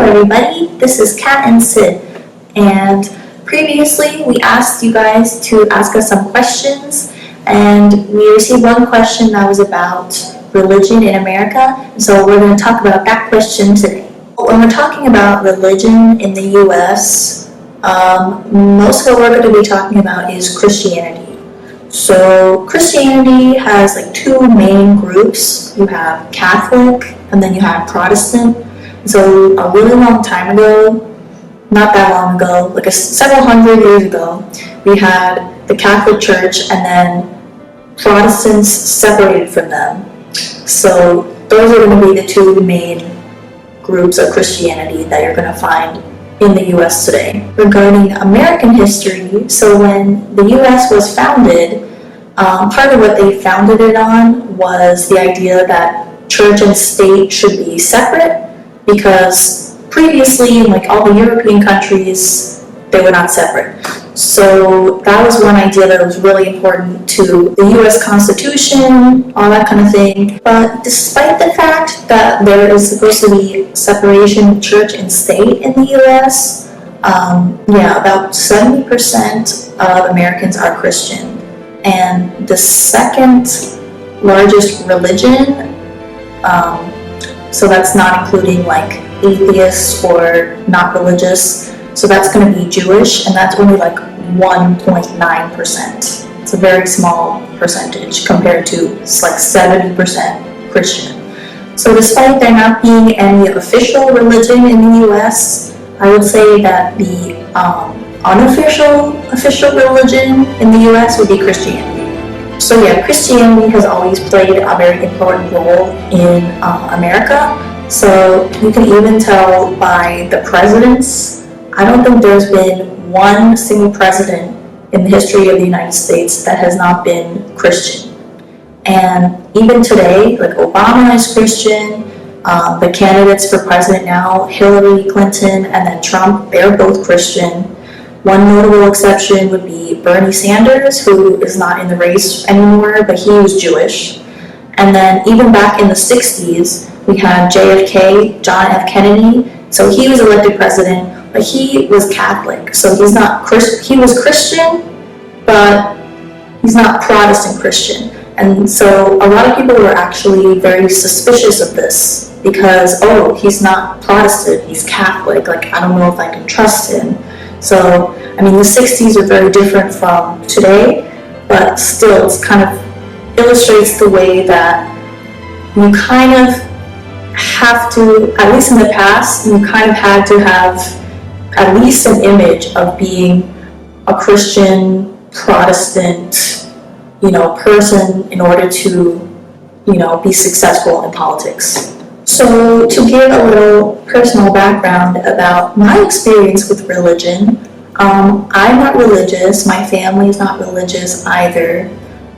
everybody, this is Kat and Sid, and previously we asked you guys to ask us some questions, and we received one question that was about religion in America, so we're going to talk about that question today. When we're talking about religion in the US, most of what we're going to be talking about is Christianity. So Christianity has like two main groups. You have Catholic and then you have Protestant. So a really long time ago, not that long ago, like several hundred years ago, we had the Catholic Church and then Protestants separated from them. So those are going to be the two main groups of Christianity that you're going to find in the US today. Regarding American history, so when the US was founded, part of what they founded it on was the idea that church and state should be separate, because previously in like all the European countries, they were not separate. So that was one idea that was really important to the US Constitution, all that kind of thing. But despite the fact that there is supposed to be separation of church and state in the US, about 70% of Americans are Christian. And the second largest religion, so that's not including like atheists or not religious, so that's going to be Jewish, and that's only like 1.9%. It's a very small percentage compared to like 70% Christian. So despite there not being any official religion in the US, I would say that the unofficial religion in the US would be Christianity. So yeah, Christianity has always played a very important role in America. So you can even tell by the presidents. I don't think there's been one single president in the history of the United States that has not been Christian. And even today, like Obama is Christian, the candidates for president now, Hillary Clinton and then Trump, they're both Christian. One notable exception would be Bernie Sanders, who is not in the race anymore, but he was Jewish. And then even back in the 60s, we had JFK, John F. Kennedy. So he was elected president, but he was Catholic. So he was Christian, but he's not Protestant Christian. And so a lot of people were actually very suspicious of this because, he's not Protestant, he's Catholic. Like, I don't know if I can trust him. So, I mean, the 60s are very different from today, but still it's kind of illustrates the way that you kind of have to, at least in the past, you kind of had to have at least an image of being a Christian, Protestant, person in order to, be successful in politics. So to give a little personal background about my experience with religion, I'm not religious, my family is not religious either.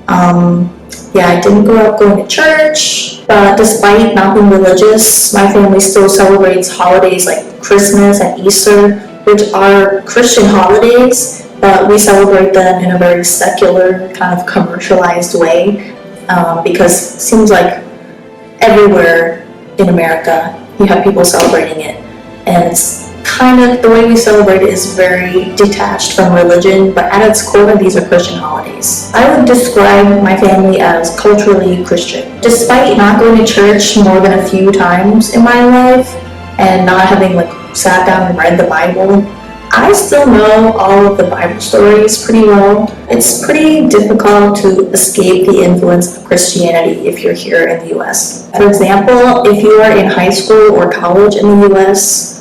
I didn't grow up going to church, but despite not being religious, my family still celebrates holidays like Christmas and Easter, which are Christian holidays, but we celebrate them in a very secular, kind of commercialized way, because it seems like everywhere in America you have people celebrating it, and it's kind of the way we celebrate it is very detached from religion, but at its core these are Christian holidays. I would describe my family as culturally Christian. Despite not going to church more than a few times in my life and not having sat down and read the Bible, I still know all of the Bible stories pretty well. It's pretty difficult to escape the influence of Christianity if you're here in the US. For example, if you are in high school or college in the US,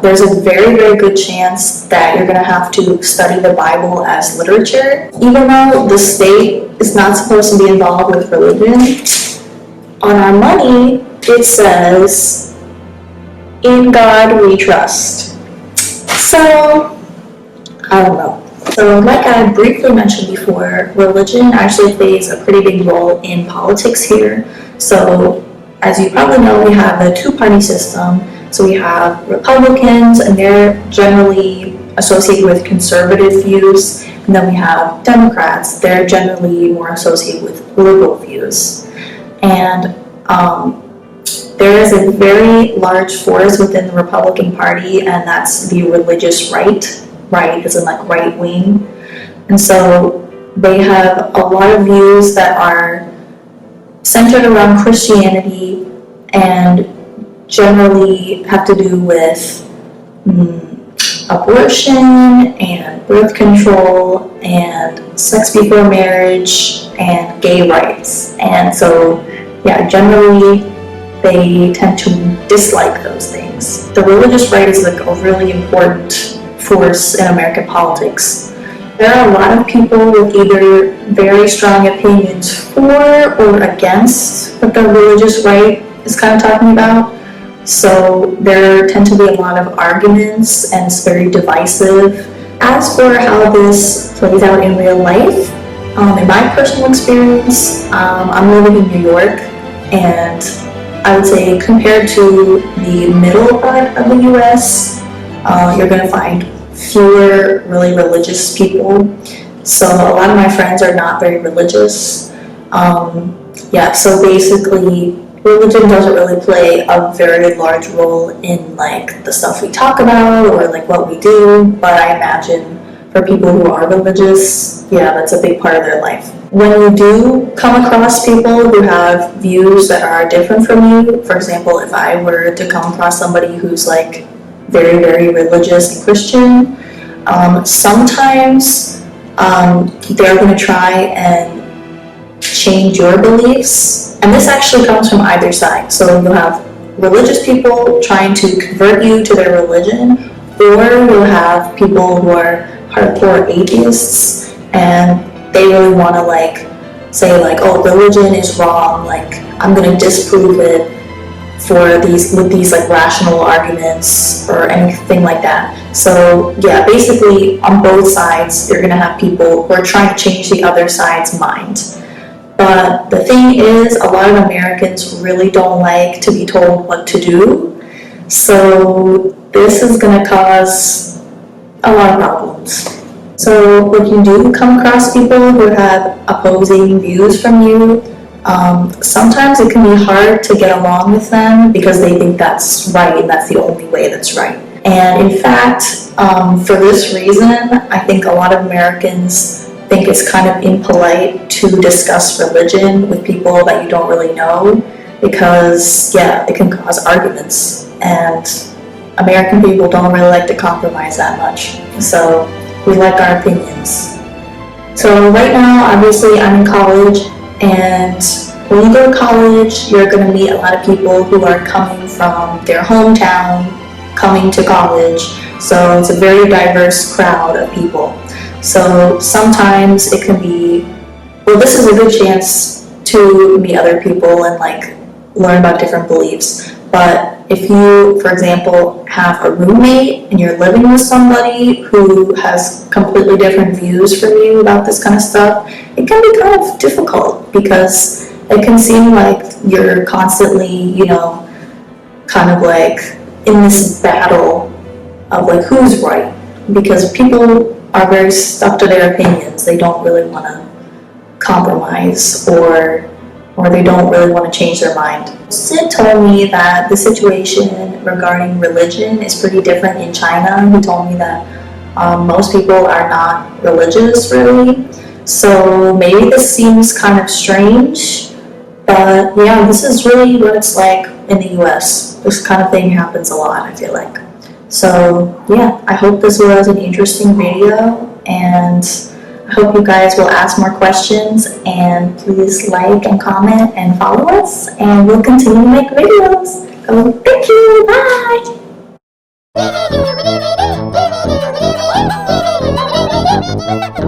there's a very, very good chance that you're going to have to study the Bible as literature. Even though the state is not supposed to be involved with religion, on our money it says, "In God we trust." So, I don't know. So like I briefly mentioned before, religion actually plays a pretty big role in politics here. So as you probably know, we have a two-party system. So we have Republicans, and they're generally associated with conservative views. And then we have Democrats, they're generally more associated with liberal views. And there is a very large force within the Republican Party, and that's the religious right. Right as in like right wing. And so they have a lot of views that are centered around Christianity and generally have to do with abortion and birth control and sex before marriage and gay rights. And so, yeah, generally they tend to dislike those things. The religious right is like a really important force in American politics. There are a lot of people with either very strong opinions for or against what the religious right is kind of talking about. So there tend to be a lot of arguments and it's very divisive. As for how this plays out in real life, in my personal experience, I'm living in New York, and I would say compared to the middle part of the US, you're going to find fewer really religious people. So a lot of my friends are not very religious. So basically religion doesn't really play a very large role in like the stuff we talk about or like what we do, but I imagine for people who are religious, yeah, that's a big part of their life. When you do come across people who have views that are different from you, for example, if I were to come across somebody who's like very, very religious and Christian, sometimes they're going to try and change your beliefs. And this actually comes from either side. So you'll have religious people trying to convert you to their religion, or you'll have people who are hardcore atheists and they really want to like say like, oh, religion is wrong, like I'm going to disprove it with these like rational arguments or anything like that. So yeah, basically on both sides you're going to have people who are trying to change the other side's mind. But the thing is, a lot of Americans really don't like to be told what to do. So this is going to cause a lot of problems. So when you do come across people who have opposing views from you, sometimes it can be hard to get along with them because they think that's right and that's the only way that's right. And in fact, for this reason, I think a lot of Americans think it's kind of impolite to discuss religion with people that you don't really know because, yeah, it can cause arguments. And American people don't really like to compromise that much. So we like our opinions. So right now, obviously, I'm in college, and when you go to college, you're going to meet a lot of people who are coming from their hometown, coming to college. So it's a very diverse crowd of people. So sometimes it can be, well, this is a good chance to meet other people and like learn about different beliefs. But if you, for example, have a roommate and you're living with somebody who has completely different views from you about this kind of stuff, it can be kind of difficult because it can seem like you're constantly, kind of like in this battle of like who's right, because people are very stuck to their opinions. They don't really want to compromise or they don't really want to change their mind. Sid told me that the situation regarding religion is pretty different in China. He told me that most people are not religious really. So maybe this seems kind of strange, but yeah, this is really what it's like in the US. This kind of thing happens a lot, I feel like. So yeah, I hope this was an interesting video, and I hope you guys will ask more questions, and please like and comment and follow us, and we'll continue to make videos. So thank you, bye!